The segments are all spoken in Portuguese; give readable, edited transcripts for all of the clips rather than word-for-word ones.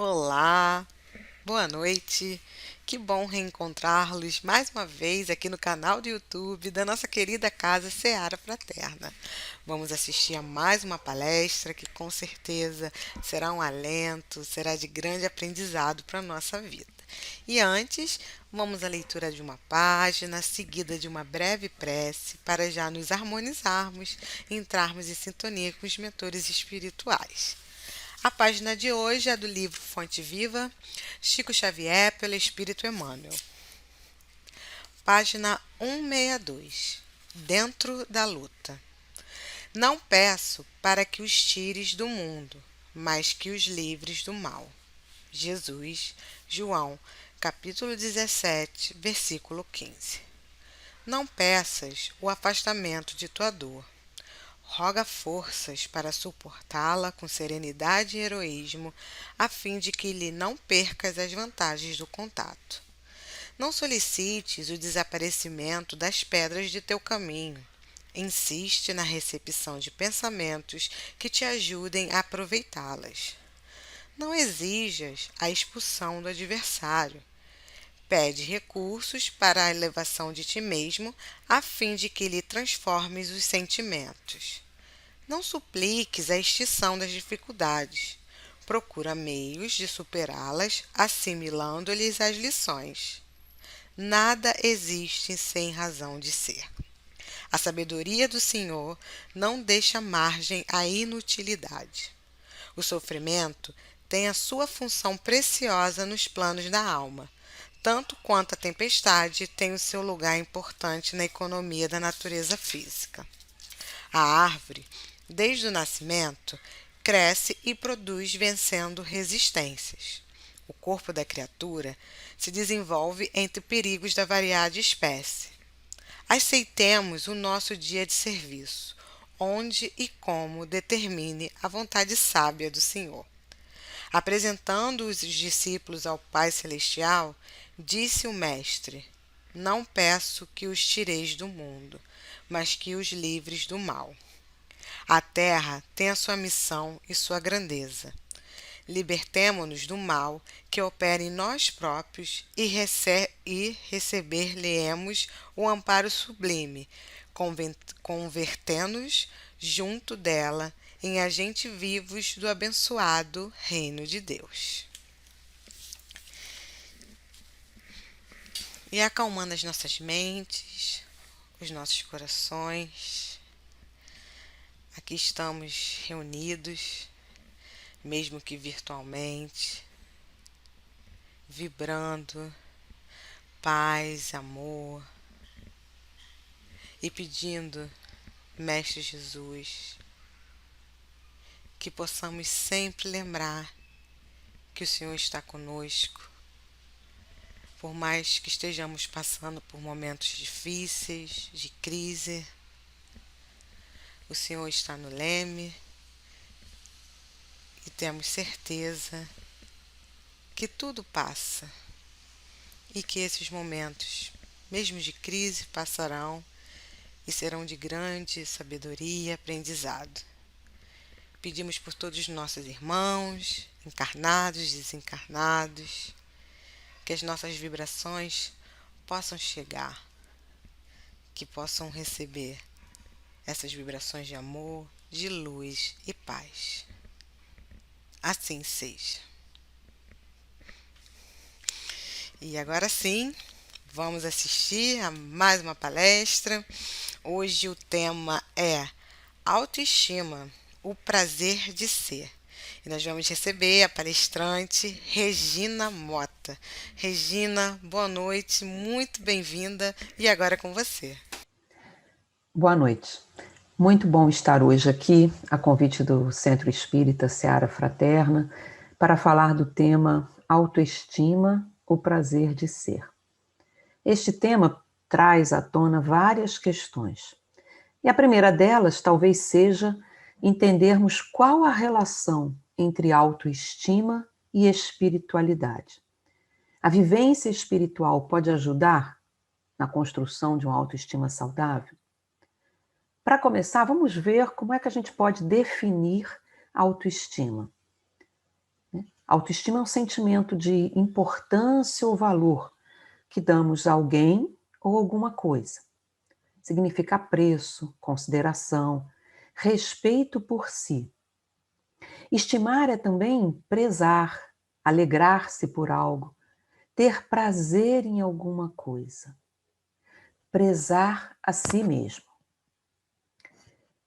Olá, boa noite. Que bom reencontrá-los mais uma vez aqui no canal do YouTube da nossa querida casa Seara Fraterna. Vamos assistir a mais uma palestra que com certeza será um alento, será de grande aprendizado para a nossa vida. E antes, vamos à leitura de uma página, seguida de uma breve prece, para já nos harmonizarmos e entrarmos em sintonia com os mentores espirituais. A página de hoje é do livro Fonte Viva, Chico Xavier, pelo Espírito Emmanuel. Página 162. Dentro da luta. Não peço para que os tires do mundo, mas que os livres do mal. Jesus, João, capítulo 17, versículo 15. Não peças o afastamento de tua dor. Roga forças para suportá-la com serenidade e heroísmo, a fim de que lhe não percas as vantagens do contato. Não solicites o desaparecimento das pedras de teu caminho. Insiste na recepção de pensamentos que te ajudem a aproveitá-las. Não exijas a expulsão do adversário. Pede recursos para a elevação de ti mesmo, a fim de que lhe transformes os sentimentos. Não supliques a extinção das dificuldades. Procura meios de superá-las, assimilando-lhes as lições. Nada existe sem razão de ser. A sabedoria do Senhor não deixa margem à inutilidade. O sofrimento tem a sua função preciosa nos planos da alma, tanto quanto a tempestade tem o seu lugar importante na economia da natureza física. A árvore, desde o nascimento, cresce e produz vencendo resistências. O corpo da criatura se desenvolve entre perigos da variada espécie. Aceitemos o nosso dia de serviço, onde e como determine a vontade sábia do Senhor. Apresentando os discípulos ao Pai Celestial, disse o Mestre: Não peço que os tireis do mundo, mas que os livres do mal. A terra tem a sua missão e sua grandeza. Libertemo-nos do mal que opera em nós próprios e receber-lhe-emos o amparo sublime, convertendo-nos junto dela em agentes vivos do abençoado reino de Deus. E acalmando as nossas mentes, os nossos corações, aqui estamos reunidos, mesmo que virtualmente, vibrando paz, amor e pedindo, Mestre Jesus, que possamos sempre lembrar que o Senhor está conosco, por mais que estejamos passando por momentos difíceis, de crise, o Senhor está no leme e temos certeza que tudo passa e que esses momentos, mesmo de crise, passarão e serão de grande sabedoria e aprendizado. Pedimos por todos os nossos irmãos, encarnados, desencarnados, que as nossas vibrações possam chegar, que possam receber essas vibrações de amor, de luz e paz. Assim seja. E agora sim, vamos assistir a mais uma palestra. Hoje o tema é autoestima, o prazer de ser. E nós vamos receber a palestrante Regina Mota. Regina, boa noite, muito bem-vinda e agora é com você. Boa noite. Muito bom estar hoje aqui, a convite do Centro Espírita Seara Fraterna, para falar do tema autoestima, o prazer de ser. Este tema traz à tona várias questões. E a primeira delas talvez seja entendermos qual a relação entre autoestima e espiritualidade. A vivência espiritual pode ajudar na construção de uma autoestima saudável? Para começar, vamos ver como é que a gente pode definir a autoestima. Autoestima é um sentimento de importância ou valor que damos a alguém ou alguma coisa. Significa apreço, consideração, respeito por si. Estimar é também prezar, alegrar-se por algo, ter prazer em alguma coisa. Prezar a si mesmo.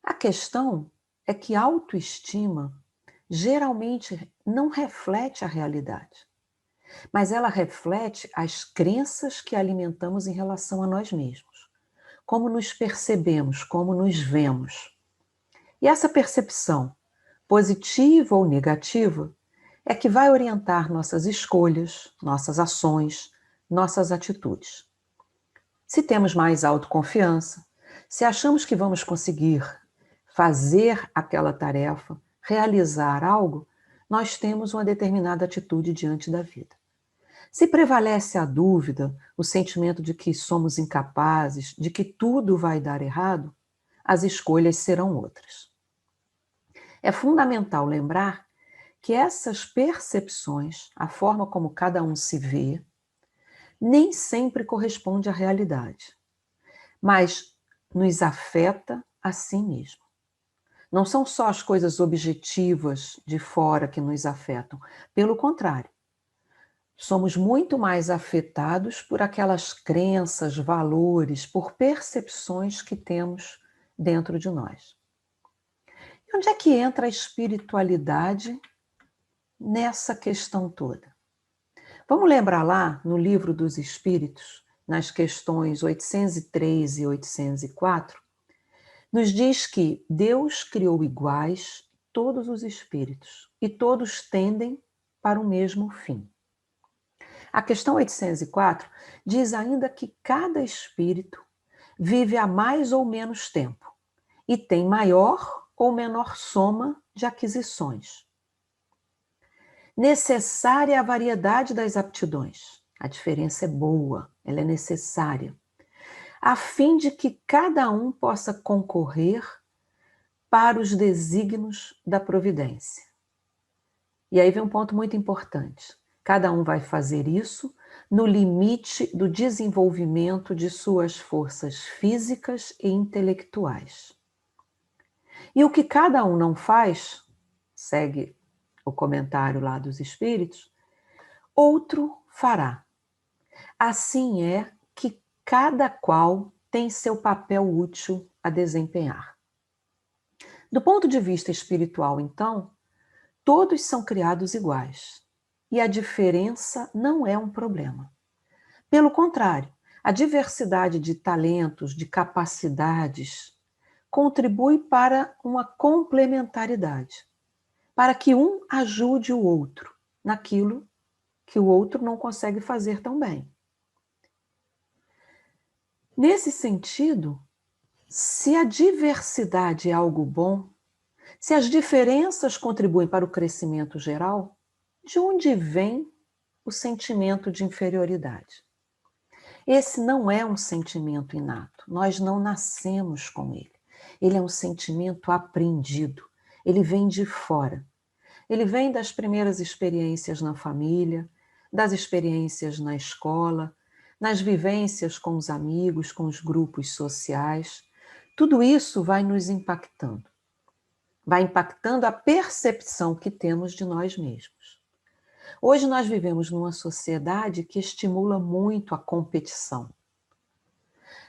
A questão é que a autoestima geralmente não reflete a realidade, mas ela reflete as crenças que alimentamos em relação a nós mesmos, como nos percebemos, como nos vemos. E essa percepção, positiva ou negativa, é que vai orientar nossas escolhas, nossas ações, nossas atitudes. Se temos mais autoconfiança, se achamos que vamos conseguir fazer aquela tarefa, realizar algo, nós temos uma determinada atitude diante da vida. Se prevalece a dúvida, o sentimento de que somos incapazes, de que tudo vai dar errado, as escolhas serão outras. É fundamental lembrar que essas percepções, a forma como cada um se vê, nem sempre corresponde à realidade, mas nos afeta a si mesmo. Não são só as coisas objetivas de fora que nos afetam, pelo contrário, somos muito mais afetados por aquelas crenças, valores, por percepções que temos dentro de nós. E onde é que entra a espiritualidade nessa questão toda? Vamos lembrar lá no Livro dos Espíritos, nas questões 803 e 804, nos diz que Deus criou iguais todos os espíritos e todos tendem para o mesmo fim. A questão 804 diz ainda que cada espírito vive há mais ou menos tempo e tem maior ou menor soma de aquisições. Necessária a variedade das aptidões. A diferença é boa, ela é necessária, a fim de que cada um possa concorrer para os desígnios da providência. E aí vem um ponto muito importante. Cada um vai fazer isso no limite do desenvolvimento de suas forças físicas e intelectuais. E o que cada um não faz, segue o comentário lá dos espíritos, outro fará. Assim é que cada qual tem seu papel útil a desempenhar. Do ponto de vista espiritual, então, todos são criados iguais. E a diferença não é um problema. Pelo contrário, a diversidade de talentos, de capacidades, contribui para uma complementaridade, para que um ajude o outro naquilo que o outro não consegue fazer tão bem. Nesse sentido, se a diversidade é algo bom, se as diferenças contribuem para o crescimento geral, de onde vem o sentimento de inferioridade? Esse não é um sentimento inato, nós não nascemos com ele. Ele é um sentimento aprendido, ele vem de fora. Ele vem das primeiras experiências na família, das experiências na escola, nas vivências com os amigos, com os grupos sociais. Tudo isso vai nos impactando. Vai impactando a percepção que temos de nós mesmos. Hoje nós vivemos numa sociedade que estimula muito a competição.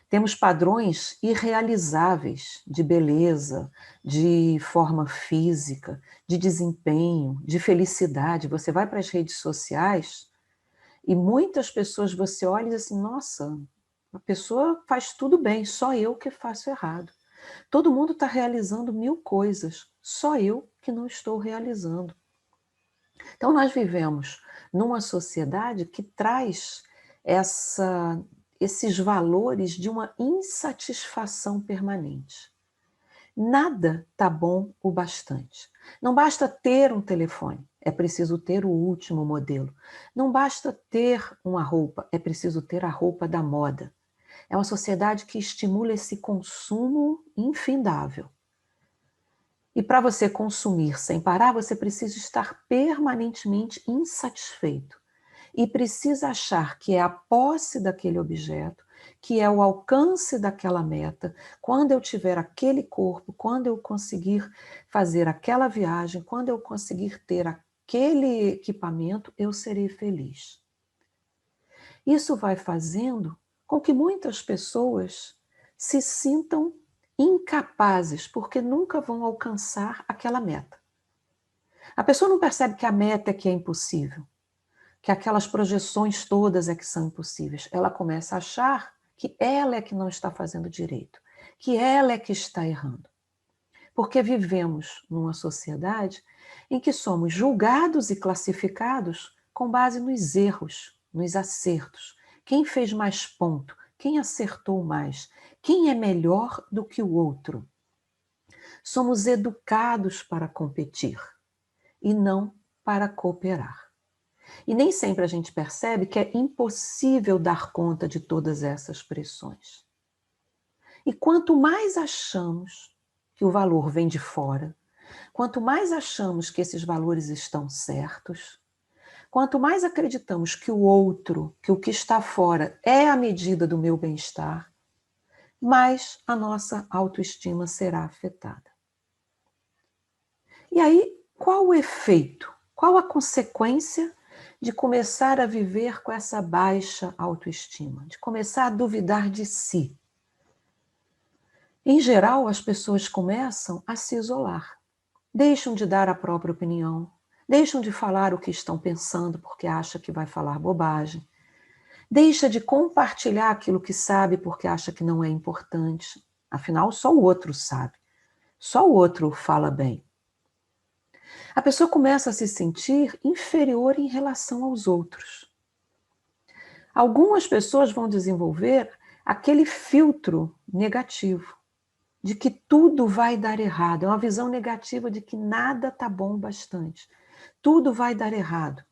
Temos padrões irrealizáveis de beleza, de forma física, de desempenho, de felicidade. Você vai para as redes sociais e muitas pessoas você olha e diz assim, nossa, a pessoa faz tudo bem, só eu que faço errado. Todo mundo está realizando 1000 coisas, só eu que não estou realizando. Então nós vivemos numa sociedade que traz esses valores de uma insatisfação permanente. Nada está bom o bastante. Não basta ter um telefone, é preciso ter o último modelo. Não basta ter uma roupa, é preciso ter a roupa da moda. É uma sociedade que estimula esse consumo infindável. E para você consumir sem parar, você precisa estar permanentemente insatisfeito. E precisa achar que é a posse daquele objeto, que é o alcance daquela meta, quando eu tiver aquele corpo, quando eu conseguir fazer aquela viagem, quando eu conseguir ter aquele equipamento, eu serei feliz. Isso vai fazendo com que muitas pessoas se sintam incapazes, porque nunca vão alcançar aquela meta. A pessoa não percebe que a meta é que é impossível, que aquelas projeções todas é que são impossíveis. Ela começa a achar que ela é que não está fazendo direito, que ela é que está errando. Porque vivemos numa sociedade em que somos julgados e classificados com base nos erros, nos acertos. Quem fez mais ponto? Quem acertou mais? Quem é melhor do que o outro? Somos educados para competir e não para cooperar. E nem sempre a gente percebe que é impossível dar conta de todas essas pressões. E quanto mais achamos que o valor vem de fora, quanto mais achamos que esses valores estão certos, quanto mais acreditamos que o outro, que o que está fora é a medida do meu bem-estar, mais a nossa autoestima será afetada. E aí, qual o efeito? Qual a consequência de começar a viver com essa baixa autoestima? De começar a duvidar de si? Em geral, as pessoas começam a se isolar. Deixam de dar a própria opinião, deixam de falar o que estão pensando porque acha que vai falar bobagem, deixa de compartilhar aquilo que sabe porque acha que não é importante. Afinal, só o outro sabe, só o outro fala bem. A pessoa começa a se sentir inferior em relação aos outros. Algumas pessoas vão desenvolver aquele filtro negativo, de que tudo vai dar errado. É uma visão negativa de que nada está bom o bastante. Tudo vai dar errado.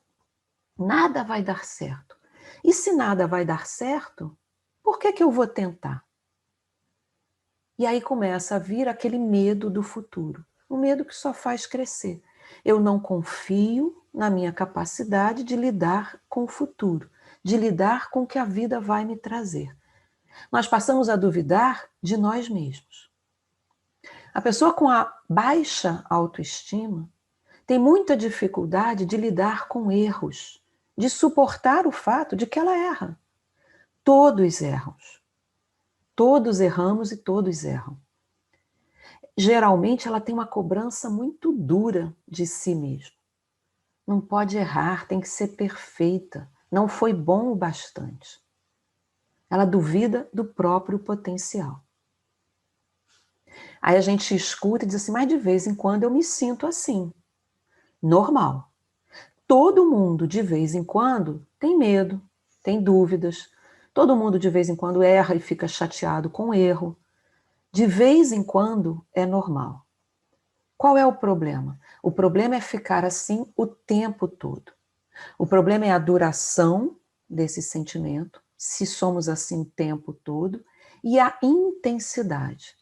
Nada vai dar certo. E se nada vai dar certo, por que eu vou tentar? E aí começa a vir aquele medo do futuro. Um medo que só faz crescer. Eu não confio na minha capacidade de lidar com o futuro, de lidar com o que a vida vai me trazer. Nós passamos a duvidar de nós mesmos. A pessoa com a baixa autoestima tem muita dificuldade de lidar com erros, de suportar o fato de que ela erra. Todos erram. Todos erramos e todos erram. Geralmente ela tem uma cobrança muito dura de si mesma. Não pode errar, tem que ser perfeita. Não foi bom o bastante. Ela duvida do próprio potencial. Aí a gente escuta e diz assim, mas de vez em quando eu me sinto assim. Normal. Todo mundo, de vez em quando, tem medo, tem dúvidas. Todo mundo, de vez em quando, erra e fica chateado com o erro. De vez em quando, é normal. Qual é o problema? O problema é ficar assim o tempo todo. O problema é a duração desse sentimento, se somos assim o tempo todo, e a intensidade.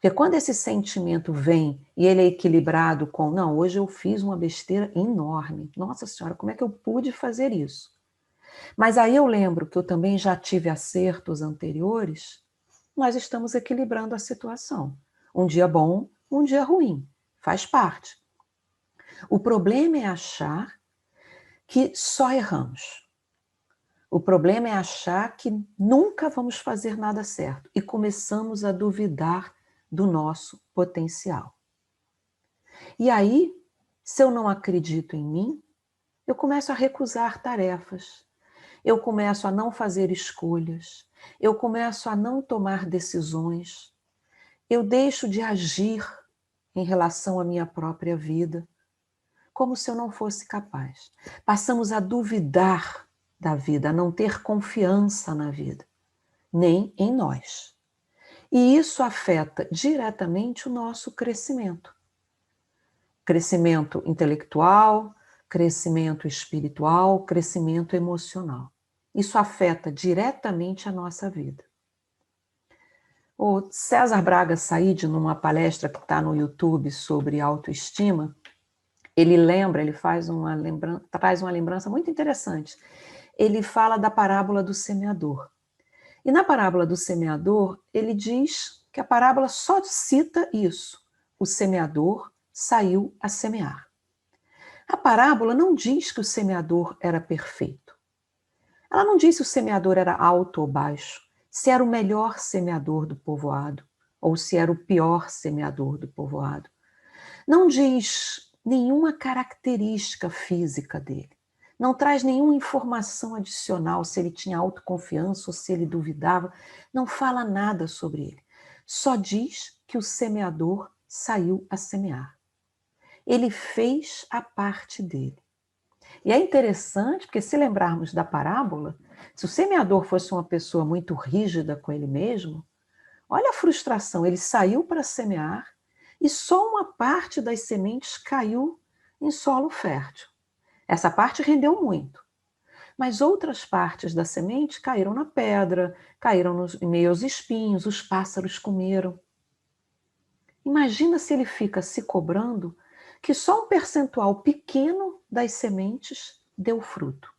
Porque quando esse sentimento vem e ele é equilibrado com, não, hoje eu fiz uma besteira enorme. Nossa Senhora, como é que eu pude fazer isso? Mas aí eu lembro que eu também já tive acertos anteriores, nós estamos equilibrando a situação. Um dia bom, um dia ruim. Faz parte. O problema é achar que só erramos. O problema é achar que nunca vamos fazer nada certo e começamos a duvidar do nosso potencial. E aí, se eu não acredito em mim, eu começo a recusar tarefas, eu começo a não fazer escolhas, eu começo a não tomar decisões, eu deixo de agir em relação à minha própria vida, como se eu não fosse capaz. Passamos a duvidar da vida, a não ter confiança na vida, nem em nós. E isso afeta diretamente o nosso crescimento. Crescimento intelectual, crescimento espiritual, crescimento emocional. Isso afeta diretamente a nossa vida. O César Braga Said, numa palestra que está no YouTube sobre autoestima, ele traz uma lembrança muito interessante. Ele fala da parábola do semeador. E na parábola do semeador, ele diz que a parábola só cita isso. O semeador saiu a semear. A parábola não diz que o semeador era perfeito. Ela não diz se o semeador era alto ou baixo, se era o melhor semeador do povoado ou se era o pior semeador do povoado. Não diz nenhuma característica física dele. Não traz nenhuma informação adicional, se ele tinha autoconfiança ou se ele duvidava. Não fala nada sobre ele. Só diz que o semeador saiu a semear. Ele fez a parte dele. E é interessante, porque se lembrarmos da parábola, se o semeador fosse uma pessoa muito rígida com ele mesmo, olha a frustração, ele saiu para semear e só uma parte das sementes caiu em solo fértil. Essa parte rendeu muito, mas outras partes da semente caíram na pedra, caíram em meio aos espinhos, os pássaros comeram. Imagina se ele fica se cobrando que só um percentual pequeno das sementes deu fruto.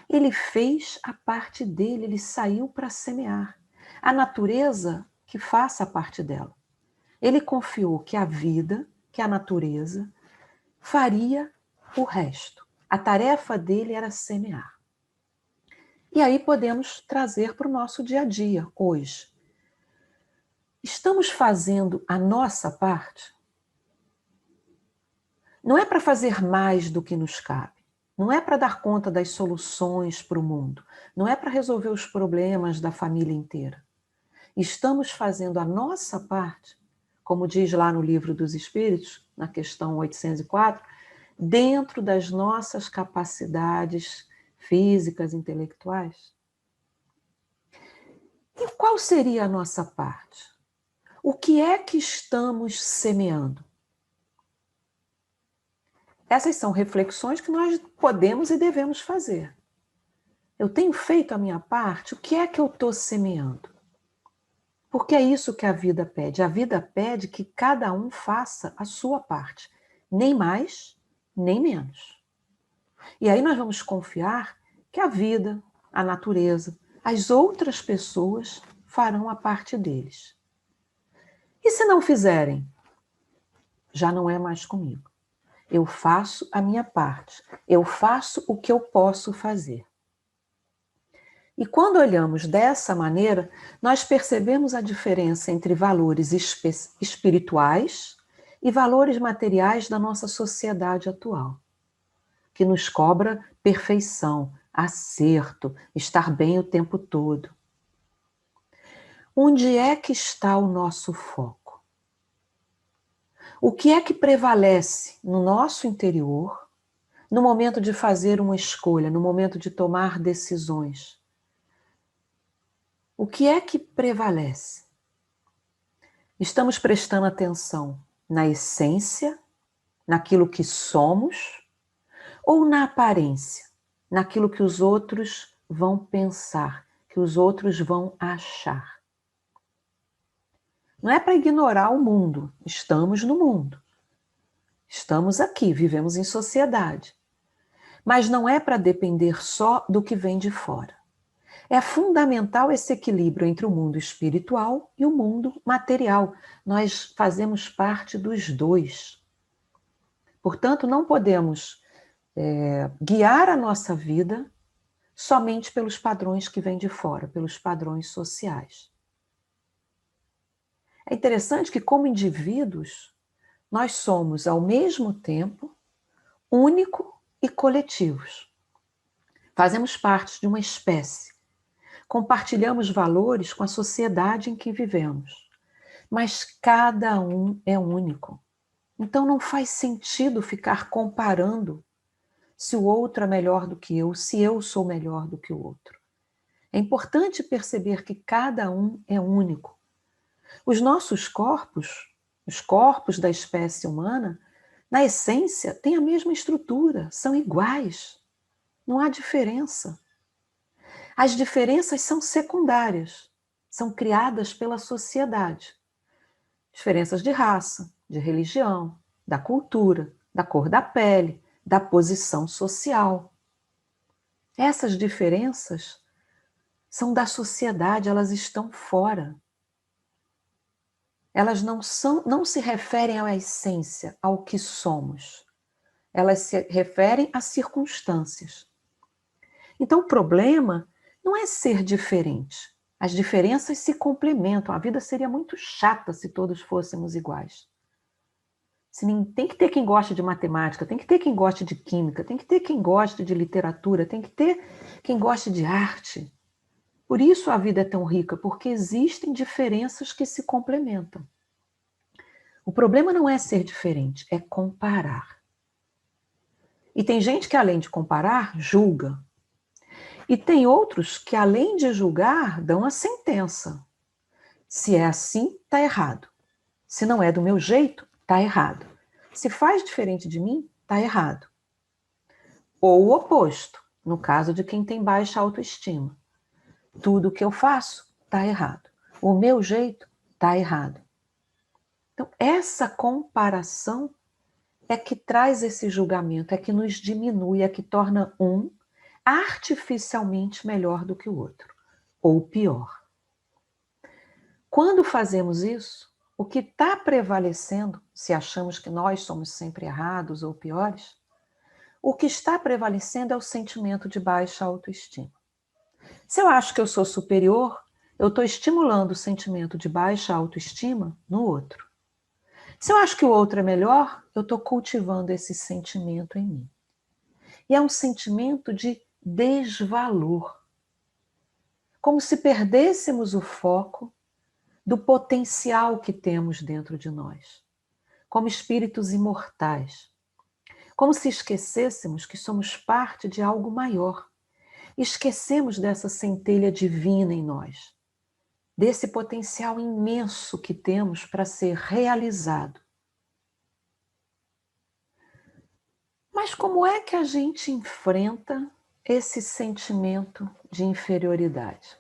Ele fez a parte dele, ele saiu para semear. A natureza que faça a parte dela. Ele confiou que a vida, que a natureza, faria o resto. A tarefa dele era semear. E aí podemos trazer para o nosso dia a dia, hoje. Estamos fazendo a nossa parte? Não é para fazer mais do que nos cabe. Não é para dar conta das soluções para o mundo. Não é para resolver os problemas da família inteira. Estamos fazendo a nossa parte, como diz lá no Livro dos Espíritos, na questão 804, dentro das nossas capacidades físicas, intelectuais. E qual seria a nossa parte? O que é que estamos semeando? Essas são reflexões que nós podemos e devemos fazer. Eu tenho feito a minha parte? O que é que eu estou semeando? Porque é isso que a vida pede. A vida pede que cada um faça a sua parte. Nem mais, nem menos. E aí nós vamos confiar que a vida, a natureza, as outras pessoas farão a parte deles. E se não fizerem? Já não é mais comigo. Eu faço a minha parte. Eu faço o que eu posso fazer. E quando olhamos dessa maneira, nós percebemos a diferença entre valores espirituais e valores materiais da nossa sociedade atual, que nos cobra perfeição, acerto, estar bem o tempo todo. Onde é que está o nosso foco? O que é que prevalece no nosso interior, no momento de fazer uma escolha, no momento de tomar decisões? O que é que prevalece? Estamos prestando atenção na essência, naquilo que somos, ou na aparência, naquilo que os outros vão pensar, que os outros vão achar? Não é para ignorar o mundo, estamos no mundo. Estamos aqui, vivemos em sociedade. Mas não é para depender só do que vem de fora. É fundamental esse equilíbrio entre o mundo espiritual e o mundo material. Nós fazemos parte dos dois. Portanto, não podemos guiar a nossa vida somente pelos padrões que vêm de fora, pelos padrões sociais. É interessante que, como indivíduos, nós somos, ao mesmo tempo, único e coletivos. Fazemos parte de uma espécie. Compartilhamos valores com a sociedade em que vivemos. Mas cada um é único. Então não faz sentido ficar comparando se o outro é melhor do que eu, se eu sou melhor do que o outro. É importante perceber que cada um é único. Os nossos corpos, os corpos da espécie humana, na essência, têm a mesma estrutura, são iguais. Não há diferença. As diferenças são secundárias. são criadas pela sociedade. Diferenças de raça, de religião, da cultura, da cor da pele, da posição social. Essas diferenças são da sociedade, elas estão fora. Elas não se referem à essência, ao que somos. Elas se referem a circunstâncias. Então, o problema não é ser diferente. As diferenças se complementam. A vida seria muito chata se todos fôssemos iguais. Tem que ter quem goste de matemática, tem que ter quem goste de química, tem que ter quem goste de literatura, tem que ter quem goste de arte. Por isso a vida é tão rica, porque existem diferenças que se complementam. O problema não é ser diferente, é comparar. E tem gente que, além de comparar, julga. E tem outros que, além de julgar, dão a sentença. Se é assim, está errado. Se não é do meu jeito, está errado. Se faz diferente de mim, está errado. Ou o oposto, no caso de quem tem baixa autoestima. Tudo que eu faço está errado. O meu jeito está errado. Então, essa comparação é que traz esse julgamento, é que nos diminui, é que torna um artificialmente melhor do que o outro, ou pior. Quando fazemos isso, o que está prevalecendo, se achamos que nós somos sempre errados ou piores, o que está prevalecendo é o sentimento de baixa autoestima. Se eu acho que eu sou superior, eu estou estimulando o sentimento de baixa autoestima no outro. Se eu acho que o outro é melhor, eu estou cultivando esse sentimento em mim. E é um sentimento de desvalor. Como se perdêssemos o foco do potencial que temos dentro de nós, como espíritos imortais. Como se esquecêssemos que somos parte de algo maior. Esquecemos dessa centelha divina em nós, desse potencial imenso que temos para ser realizado. Mas como é que a gente enfrenta esse sentimento de inferioridade?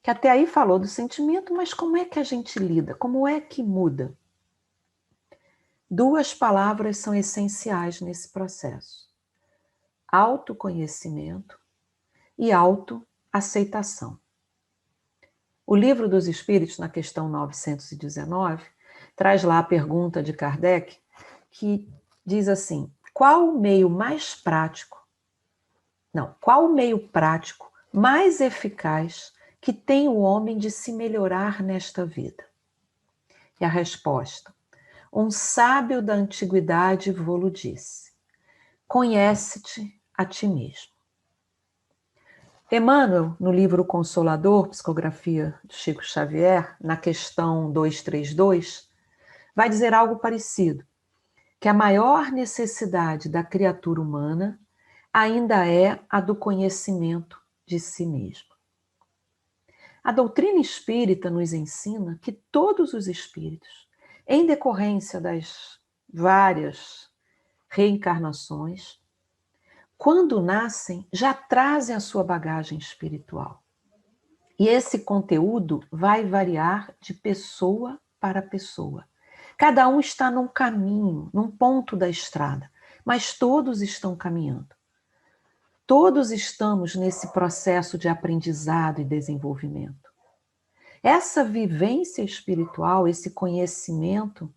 Que até aí falou do sentimento, mas como é que a gente lida? Como é que muda? Duas palavras são essenciais nesse processo: autoconhecimento e autoaceitação. O Livro dos Espíritos, na questão 919, traz lá a pergunta de Kardec, que diz assim: qual o meio prático mais eficaz que tem o homem de se melhorar nesta vida? E a resposta: um sábio da antiguidade vô-lo disse: conhece-te a ti mesmo. Emmanuel, no livro Consolador, psicografia de Chico Xavier, na questão 232, vai dizer algo parecido, que a maior necessidade da criatura humana ainda é a do conhecimento de si mesmo. A doutrina espírita nos ensina que todos os espíritos, em decorrência das várias reencarnações, quando nascem, já trazem a sua bagagem espiritual. E esse conteúdo vai variar de pessoa para pessoa. Cada um está num caminho, num ponto da estrada, mas todos estão caminhando. Todos estamos nesse processo de aprendizado e desenvolvimento. Essa vivência espiritual, esse conhecimento,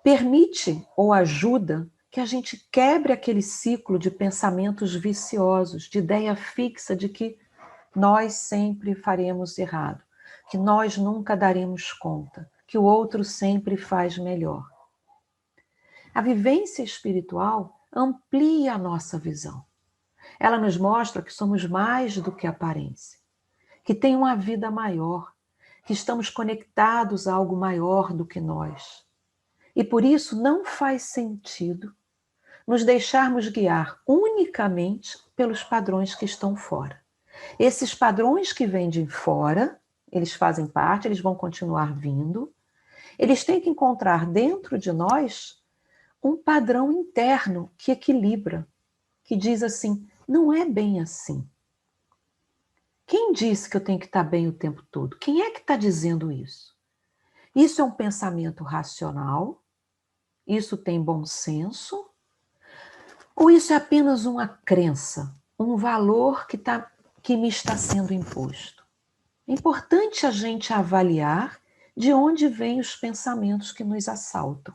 permite ou ajuda que a gente quebre aquele ciclo de pensamentos viciosos, de ideia fixa de que nós sempre faremos errado, que nós nunca daremos conta, que o outro sempre faz melhor. A vivência espiritual amplia a nossa visão. Ela nos mostra que somos mais do que aparência, que tem uma vida maior, que estamos conectados a algo maior do que nós. E por isso não faz sentido nos deixarmos guiar unicamente pelos padrões que estão fora. Esses padrões que vêm de fora, eles fazem parte, eles vão continuar vindo, eles têm que encontrar dentro de nós um padrão interno que equilibra, que diz assim, não é bem assim. Quem disse que eu tenho que estar bem o tempo todo? Quem é que está dizendo isso? Isso é um pensamento racional? Isso tem bom senso? Ou isso é apenas uma crença, um valor que me está sendo imposto? É importante a gente avaliar de onde vêm os pensamentos que nos assaltam.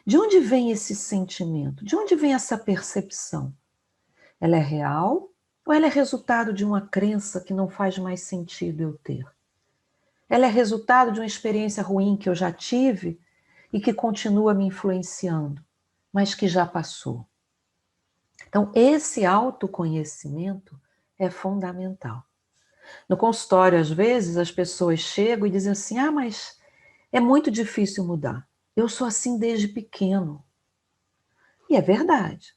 De onde vem esse sentimento? De onde vem essa percepção? Ela é real ou ela é resultado de uma crença que não faz mais sentido eu ter? Ela é resultado de uma experiência ruim que eu já tive e que continua me influenciando, mas que já passou. Então, esse autoconhecimento é fundamental. No consultório, às vezes, as pessoas chegam e dizem assim: ah, mas é muito difícil mudar. Eu sou assim desde pequeno. E é verdade.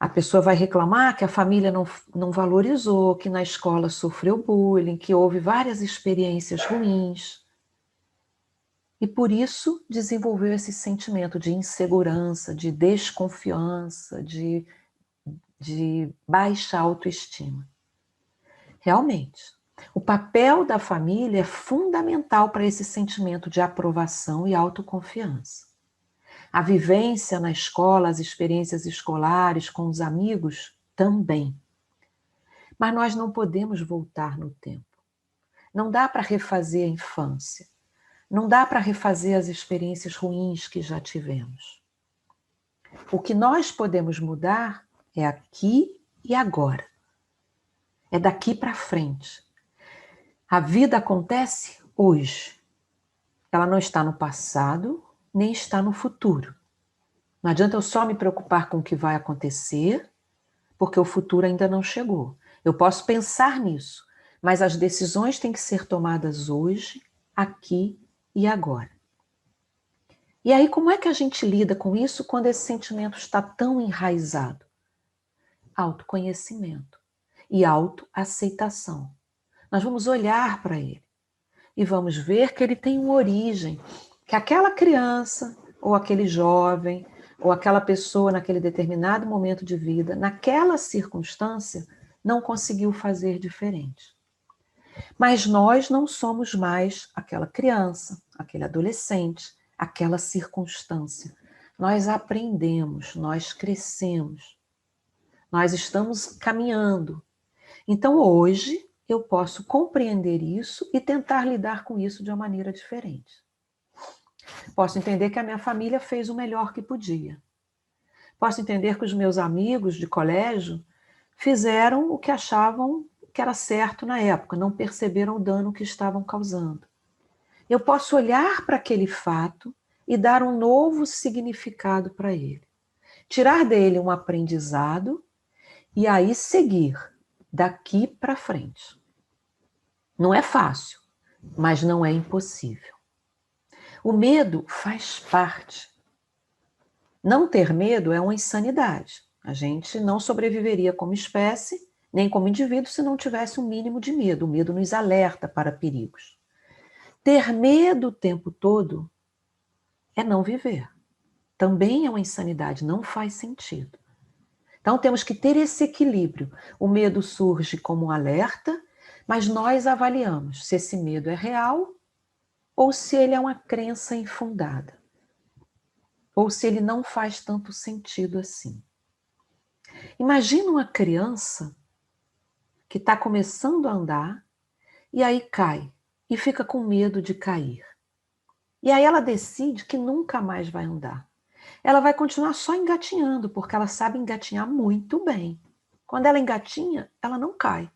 A pessoa vai reclamar que a família não valorizou, que na escola sofreu bullying, que houve várias experiências ruins. E por isso desenvolveu esse sentimento de insegurança, de desconfiança, de baixa autoestima. Realmente, o papel da família é fundamental para esse sentimento de aprovação e autoconfiança. A vivência na escola, as experiências escolares com os amigos também. Mas nós não podemos voltar no tempo. Não dá para refazer a infância. Não dá para refazer as experiências ruins que já tivemos. O que nós podemos mudar é aqui e agora. É daqui para frente. A vida acontece hoje. Ela não está no passado, nem está no futuro. Não adianta eu só me preocupar com o que vai acontecer, porque o futuro ainda não chegou. Eu posso pensar nisso, mas as decisões têm que ser tomadas hoje, aqui e agora. E aí, como é que a gente lida com isso quando esse sentimento está tão enraizado? Autoconhecimento e autoaceitação. Nós vamos olhar para ele e vamos ver que ele tem uma origem, que aquela criança, ou aquele jovem, ou aquela pessoa naquele determinado momento de vida, naquela circunstância, não conseguiu fazer diferente. Mas nós não somos mais aquela criança, aquele adolescente, aquela circunstância. Nós aprendemos, nós crescemos, nós estamos caminhando. Então hoje eu posso compreender isso e tentar lidar com isso de uma maneira diferente. Posso entender que a minha família fez o melhor que podia. Posso entender que os meus amigos de colégio fizeram o que achavam que era certo na época, não perceberam o dano que estavam causando. Eu posso olhar para aquele fato e dar um novo significado para ele. Tirar dele um aprendizado e aí seguir daqui para frente. Não é fácil, mas não é impossível. O medo faz parte. Não ter medo é uma insanidade. A gente não sobreviveria como espécie, nem como indivíduo, se não tivesse um mínimo de medo. O medo nos alerta para perigos. Ter medo o tempo todo é não viver. Também é uma insanidade, não faz sentido. Então temos que ter esse equilíbrio. O medo surge como um alerta, mas nós avaliamos se esse medo é real ou se ele é uma crença infundada. Ou se ele não faz tanto sentido assim. Imagina uma criança que está começando a andar e aí cai e fica com medo de cair. E aí ela decide que nunca mais vai andar. Ela vai continuar só engatinhando, porque ela sabe engatinhar muito bem. Quando ela engatinha, ela não cai.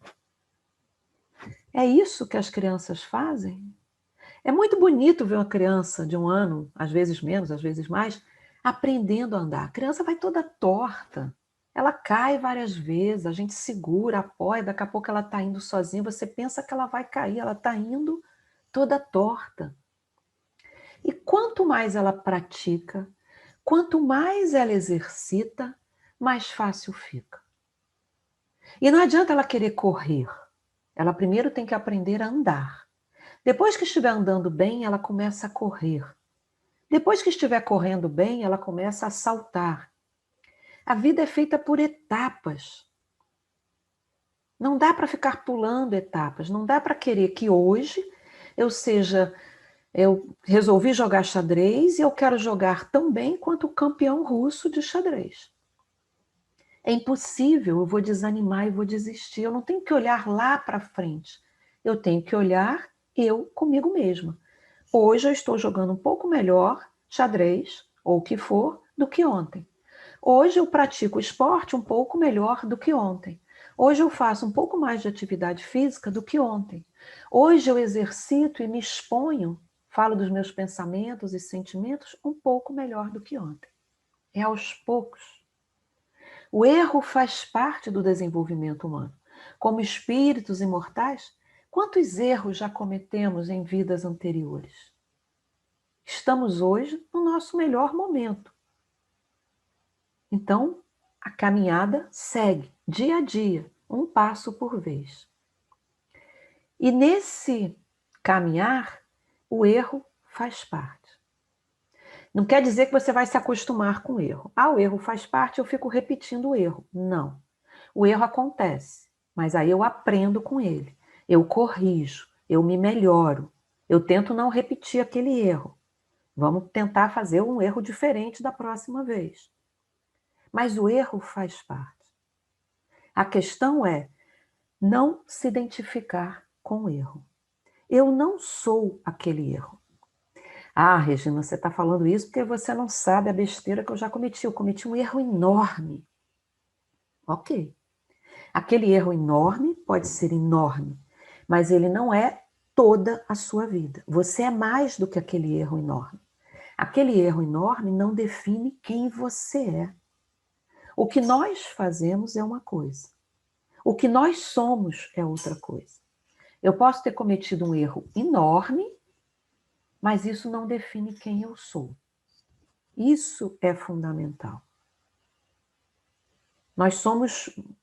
É isso que as crianças fazem? É muito bonito ver uma criança de 1 ano, às vezes menos, às vezes mais, aprendendo a andar. A criança vai toda torta. Ela cai várias vezes, a gente segura, apoia, daqui a pouco ela está indo sozinha, você pensa que ela vai cair, ela está indo toda torta. E quanto mais ela pratica, quanto mais ela exercita, mais fácil fica. E não adianta ela querer correr. Ela primeiro tem que aprender a andar. Depois que estiver andando bem, ela começa a correr. Depois que estiver correndo bem, ela começa a saltar. A vida é feita por etapas. Não dá para ficar pulando etapas. Não dá para querer que hoje Eu resolvi jogar xadrez e eu quero jogar tão bem quanto o campeão russo de xadrez. É impossível, eu vou desanimar e vou desistir. Eu não tenho que olhar lá para frente. Eu tenho que olhar eu comigo mesma. Hoje eu estou jogando um pouco melhor xadrez, ou o que for, do que ontem. Hoje eu pratico esporte um pouco melhor do que ontem. Hoje eu faço um pouco mais de atividade física do que ontem. Hoje eu exercito e me exponho, falo dos meus pensamentos e sentimentos um pouco melhor do que ontem. É aos poucos. O erro faz parte do desenvolvimento humano. Como espíritos imortais, quantos erros já cometemos em vidas anteriores? Estamos hoje no nosso melhor momento. Então, a caminhada segue, dia a dia, um passo por vez. E nesse caminhar, o erro faz parte. Não quer dizer que você vai se acostumar com o erro. O erro faz parte, eu fico repetindo o erro. Não. O erro acontece, mas aí eu aprendo com ele. Eu corrijo, eu me melhoro. Eu tento não repetir aquele erro. Vamos tentar fazer um erro diferente da próxima vez. Mas o erro faz parte. A questão é não se identificar com o erro. Eu não sou aquele erro. Regina, você está falando isso porque você não sabe a besteira que eu já cometi. Eu cometi um erro enorme. Ok. Aquele erro enorme pode ser enorme, mas ele não é toda a sua vida. Você é mais do que aquele erro enorme. Aquele erro enorme não define quem você é. O que nós fazemos é uma coisa. O que nós somos é outra coisa. Eu posso ter cometido um erro enorme, mas isso não define quem eu sou. Isso é fundamental.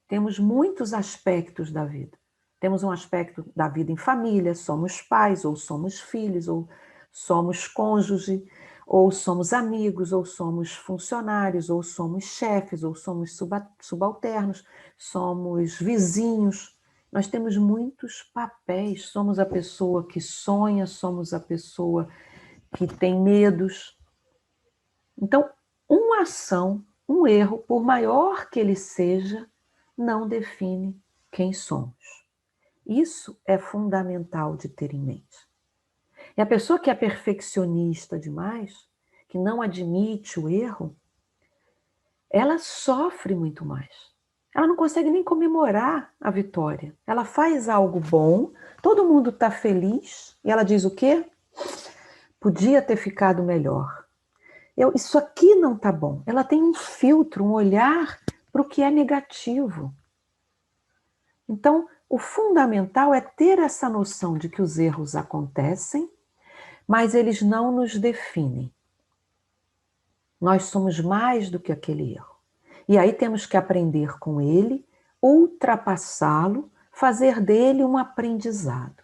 Temos muitos aspectos da vida. Temos um aspecto da vida em família, somos pais, ou somos filhos, ou somos cônjuge, ou somos amigos, ou somos funcionários, ou somos chefes, ou somos subalternos, somos vizinhos. Nós temos muitos papéis, somos a pessoa que sonha, somos a pessoa que tem medos. Então, uma ação, um erro, por maior que ele seja, não define quem somos. Isso é fundamental de ter em mente. E a pessoa que é perfeccionista demais, que não admite o erro, ela sofre muito mais. Ela não consegue nem comemorar a vitória. Ela faz algo bom, todo mundo está feliz, e ela diz o quê? Podia ter ficado melhor. Isso aqui não está bom. Ela tem um filtro, um olhar para o que é negativo. Então, o fundamental é ter essa noção de que os erros acontecem, mas eles não nos definem. Nós somos mais do que aquele erro. E aí temos que aprender com ele, ultrapassá-lo, fazer dele um aprendizado.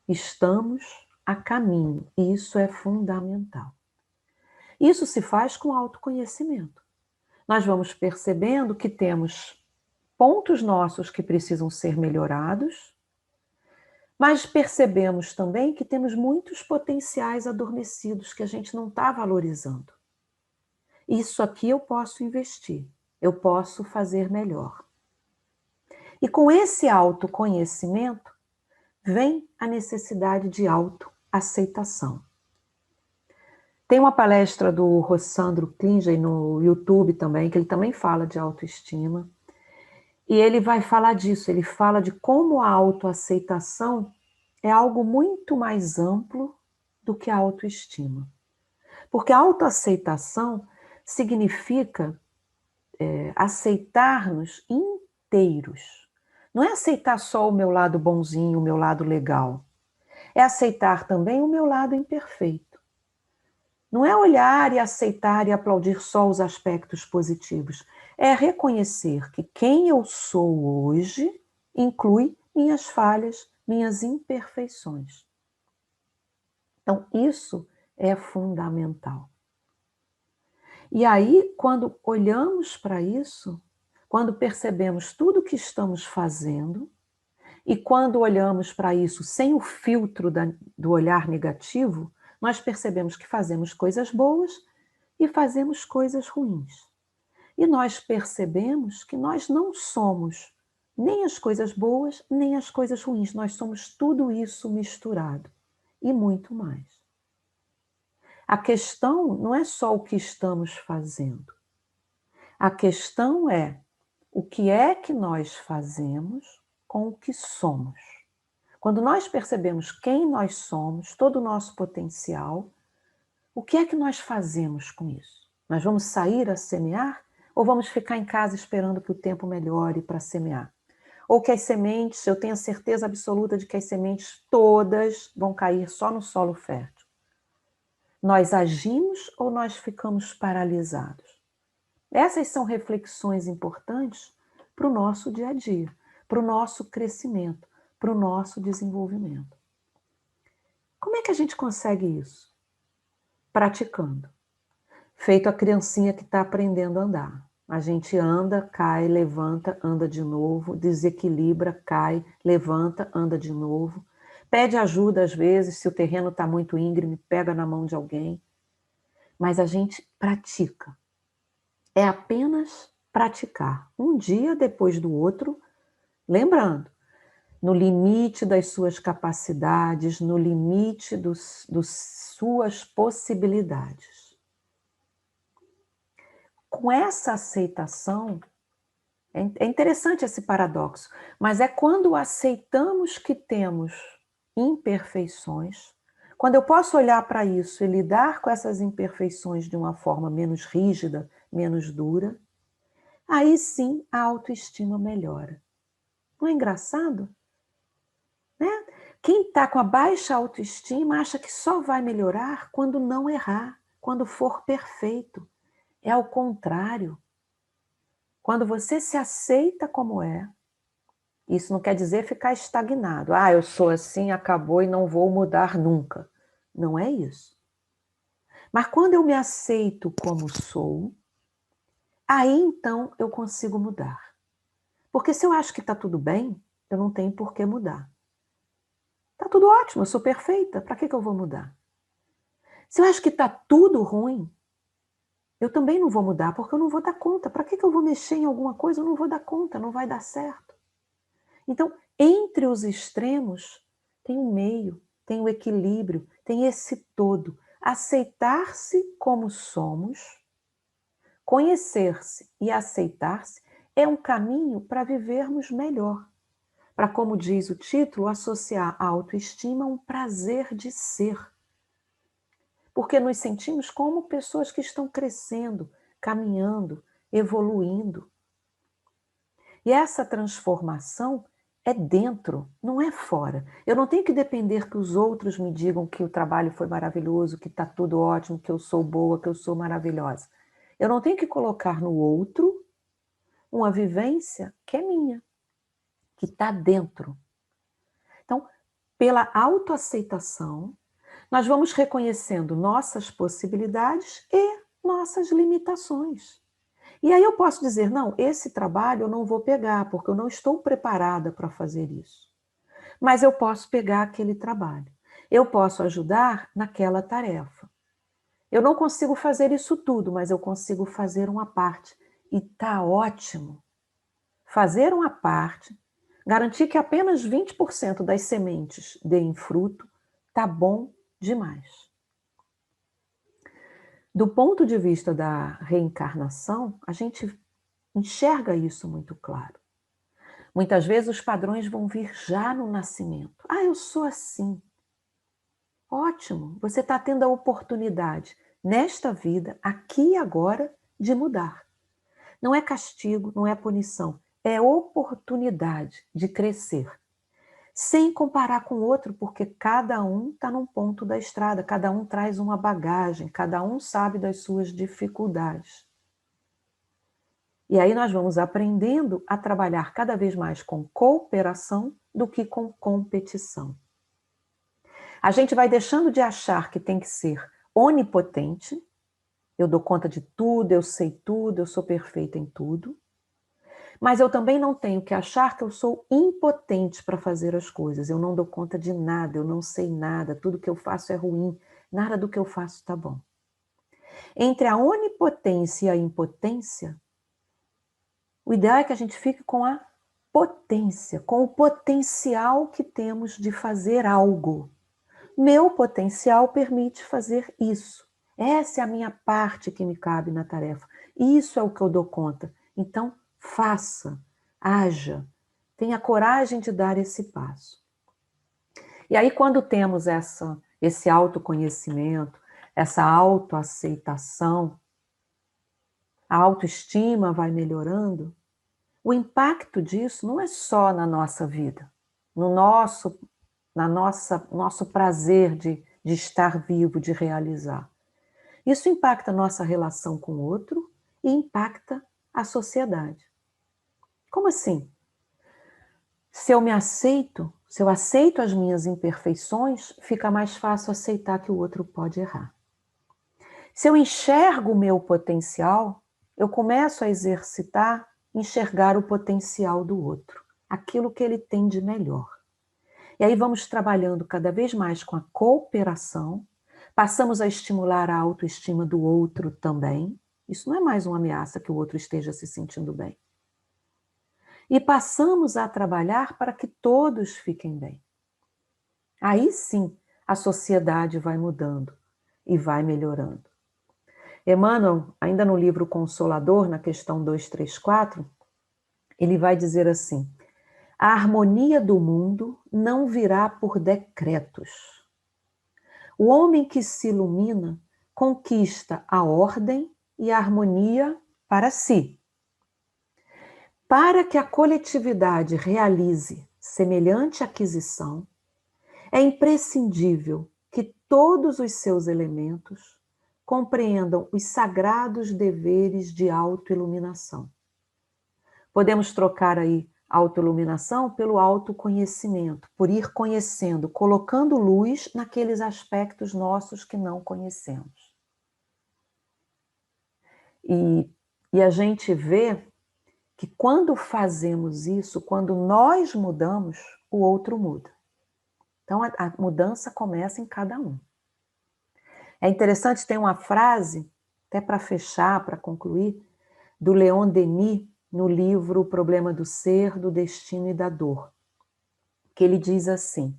Estamos a caminho, e isso é fundamental. Isso se faz com autoconhecimento. Nós vamos percebendo que temos pontos nossos que precisam ser melhorados, mas percebemos também que temos muitos potenciais adormecidos que a gente não está valorizando. Isso aqui eu posso investir, eu posso fazer melhor. E com esse autoconhecimento vem a necessidade de autoaceitação. Tem uma palestra do Rossandro Klingen no YouTube também, que ele também fala de autoestima. E ele vai falar disso, ele fala de como a autoaceitação é algo muito mais amplo do que a autoestima. Porque a autoaceitação significa aceitar-nos inteiros. Não é aceitar só o meu lado bonzinho, o meu lado legal. É aceitar também o meu lado imperfeito. Não é olhar e aceitar e aplaudir só os aspectos positivos. É reconhecer que quem eu sou hoje inclui minhas falhas, minhas imperfeições. Então, isso é fundamental. E aí, quando olhamos para isso, quando percebemos tudo o que estamos fazendo, E quando olhamos para isso sem o filtro do olhar negativo, nós percebemos que fazemos coisas boas e fazemos coisas ruins. E nós percebemos que nós não somos nem as coisas boas, nem as coisas ruins. Nós somos tudo isso misturado e muito mais. A questão não é só o que estamos fazendo. A questão é o que é que nós fazemos com o que somos. Quando nós percebemos quem nós somos, todo o nosso potencial, o que é que nós fazemos com isso? Nós vamos sair a semear ou vamos ficar em casa esperando que o tempo melhore para semear? Ou que as sementes, eu tenho a certeza absoluta de que as sementes todas vão cair só no solo fértil. Nós agimos ou nós ficamos paralisados? Essas são reflexões importantes para o nosso dia a dia, para o nosso crescimento, para o nosso desenvolvimento. Como é que a gente consegue isso? Praticando. Feito a criancinha que está aprendendo a andar. A gente anda, cai, levanta, anda de novo, desequilibra, cai, levanta, anda de novo. Pede ajuda às vezes, se o terreno está muito íngreme, pega na mão de alguém. Mas a gente pratica. É apenas praticar, um dia depois do outro, lembrando, no limite das suas capacidades, no limite dos suas possibilidades. Com essa aceitação, é interessante esse paradoxo, mas é quando aceitamos que temos imperfeições, quando eu posso olhar para isso e lidar com essas imperfeições de uma forma menos rígida, menos dura, aí sim a autoestima melhora. Não é engraçado? Né? Quem está com a baixa autoestima acha que só vai melhorar quando não errar, quando for perfeito. É ao contrário. Quando você se aceita como é, isso não quer dizer ficar estagnado. Ah, eu sou assim, acabou e não vou mudar nunca. Não é isso. Mas quando eu me aceito como sou, aí então eu consigo mudar. Porque se eu acho que está tudo bem, eu não tenho por que mudar. Está tudo ótimo, eu sou perfeita, para que eu vou mudar? Se eu acho que está tudo ruim, eu também não vou mudar, porque eu não vou dar conta. Para que eu vou mexer em alguma coisa? Eu não vou dar conta, não vai dar certo. Então, entre os extremos, tem um meio, tem o equilíbrio, tem esse todo. Aceitar-se como somos, conhecer-se e aceitar-se é um caminho para vivermos melhor. Para, como diz o título, associar a autoestima a um prazer de ser. Porque nos sentimos como pessoas que estão crescendo, caminhando, evoluindo. E essa transformação é dentro, não é fora. Eu não tenho que depender que os outros me digam que o trabalho foi maravilhoso, que está tudo ótimo, que eu sou boa, que eu sou maravilhosa. Eu não tenho que colocar no outro uma vivência que é minha, que está dentro. Então, pela autoaceitação, nós vamos reconhecendo nossas possibilidades e nossas limitações. E aí eu posso dizer, não, esse trabalho eu não vou pegar, porque eu não estou preparada para fazer isso. Mas eu posso pegar aquele trabalho. Eu posso ajudar naquela tarefa. Eu não consigo fazer isso tudo, mas eu consigo fazer uma parte. E está ótimo. Fazer uma parte, garantir que apenas 20% das sementes deem fruto, está bom demais. Do ponto de vista da reencarnação, a gente enxerga isso muito claro. Muitas vezes os padrões vão vir já no nascimento. Ah, eu sou assim. Ótimo, você está tendo a oportunidade, nesta vida, aqui e agora, de mudar. Não é castigo, não é punição, é oportunidade de crescer. Sem comparar com o outro, porque cada um está num ponto da estrada, cada um traz uma bagagem, cada um sabe das suas dificuldades. E aí nós vamos aprendendo a trabalhar cada vez mais com cooperação do que com competição. A gente vai deixando de achar que tem que ser onipotente, eu dou conta de tudo, eu sei tudo, eu sou perfeita em tudo, Mas eu também não tenho que achar que eu sou impotente para fazer as coisas. Eu não dou conta de nada, eu não sei nada, tudo que eu faço é ruim, nada do que eu faço está bom. Entre a onipotência e a impotência, o ideal é que a gente fique com a potência, com o potencial que temos de fazer algo. Meu potencial permite fazer isso. Essa é a minha parte que me cabe na tarefa. Isso é o que eu dou conta. Então, faça, haja, tenha coragem de dar esse passo. E aí, quando temos esse autoconhecimento, essa autoaceitação, a autoestima vai melhorando, o impacto disso não é só na nossa vida, no nosso prazer de estar vivo, de realizar. Isso impacta a nossa relação com o outro e impacta a sociedade. Como assim? Se eu me aceito, se eu aceito as minhas imperfeições, fica mais fácil aceitar que o outro pode errar. Se eu enxergo o meu potencial, eu começo a exercitar, enxergar o potencial do outro, aquilo que ele tem de melhor. E aí vamos trabalhando cada vez mais com a cooperação, passamos a estimular a autoestima do outro também. Isso não é mais uma ameaça que o outro esteja se sentindo bem. E passamos a trabalhar para que todos fiquem bem. Aí sim, a sociedade vai mudando e vai melhorando. Emmanuel, ainda no livro Consolador, na questão 234, ele vai dizer assim: a harmonia do mundo não virá por decretos. O homem que se ilumina conquista a ordem e a harmonia para si. Para que a coletividade realize semelhante aquisição, é imprescindível que todos os seus elementos compreendam os sagrados deveres de autoiluminação. Podemos trocar aí autoiluminação pelo autoconhecimento, por ir conhecendo, colocando luz naqueles aspectos nossos que não conhecemos. E a gente vê que quando fazemos isso, quando nós mudamos, o outro muda. Então a mudança começa em cada um. É interessante, tem uma frase, até para fechar, para concluir, do Leon Denis, no livro O Problema do Ser, do Destino e da Dor, que ele diz assim: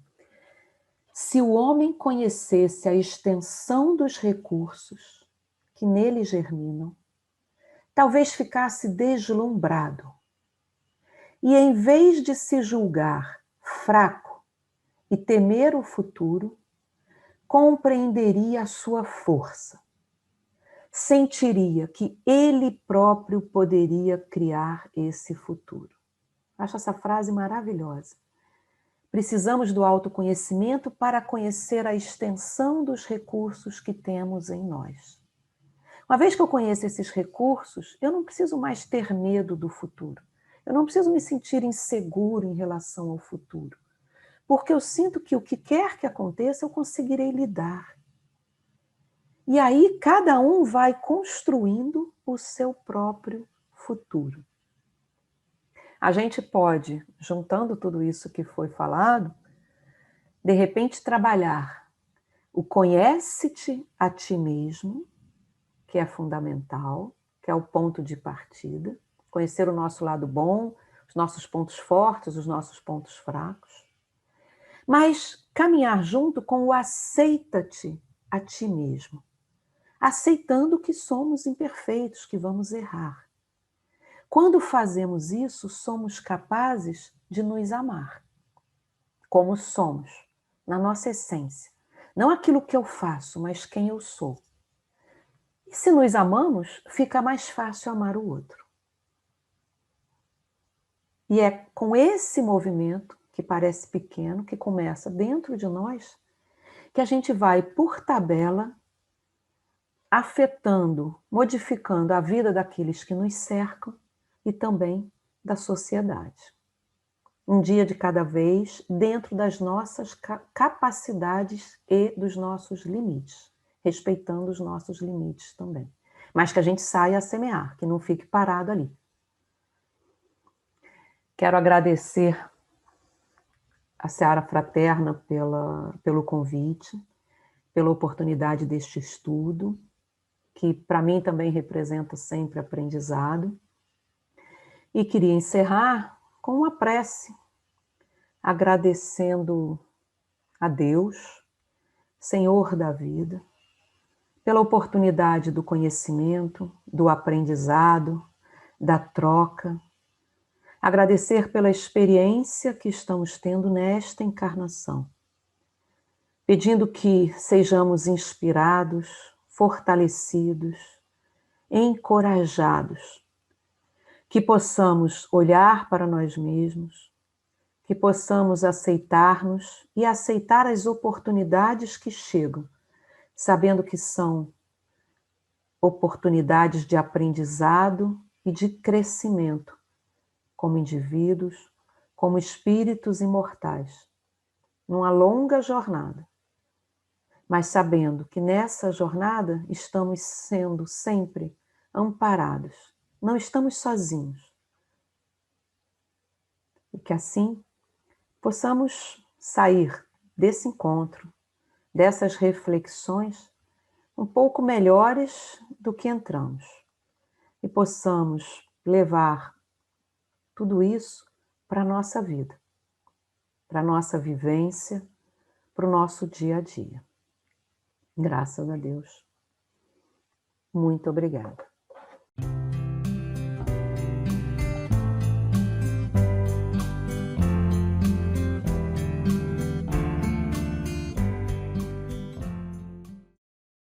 se o homem conhecesse a extensão dos recursos que nele germinam, talvez ficasse deslumbrado e, em vez de se julgar fraco e temer o futuro, compreenderia a sua força, sentiria que ele próprio poderia criar esse futuro. Acho essa frase maravilhosa. Precisamos do autoconhecimento para conhecer a extensão dos recursos que temos em nós. Uma vez que eu conheço esses recursos, eu não preciso mais ter medo do futuro. Eu não preciso me sentir inseguro em relação ao futuro. Porque eu sinto que o que quer que aconteça, eu conseguirei lidar. E aí cada um vai construindo o seu próprio futuro. A gente pode, juntando tudo isso que foi falado, de repente trabalhar o conhece-te a ti mesmo, que é fundamental, que é o ponto de partida, conhecer o nosso lado bom, os nossos pontos fortes, os nossos pontos fracos, mas caminhar junto com o aceita-te a ti mesmo, aceitando que somos imperfeitos, que vamos errar. Quando fazemos isso, somos capazes de nos amar, como somos, na nossa essência. Não aquilo que eu faço, mas quem eu sou. E se nos amamos, fica mais fácil amar o outro. E é com esse movimento, que parece pequeno, que começa dentro de nós, que a gente vai, por tabela, afetando, modificando a vida daqueles que nos cercam e também da sociedade. Um dia de cada vez, dentro das nossas capacidades e dos nossos limites, respeitando os nossos limites também. Mas que a gente saia a semear, que não fique parado ali. Quero agradecer a Seara Fraterna pelo convite, pela oportunidade deste estudo, que para mim também representa sempre aprendizado. E queria encerrar com uma prece, agradecendo a Deus, Senhor da vida, pela oportunidade do conhecimento, do aprendizado, da troca. Agradecer pela experiência que estamos tendo nesta encarnação. Pedindo que sejamos inspirados, fortalecidos, encorajados, que possamos olhar para nós mesmos, que possamos aceitar-nos e aceitar as oportunidades que chegam, sabendo que são oportunidades de aprendizado e de crescimento, como indivíduos, como espíritos imortais, numa longa jornada, mas sabendo que nessa jornada estamos sendo sempre amparados, não estamos sozinhos. E que assim possamos sair desse encontro, dessas reflexões, um pouco melhores do que entramos. E possamos levar tudo isso para a nossa vida, para a nossa vivência, para o nosso dia a dia. Graças a Deus. Muito obrigada.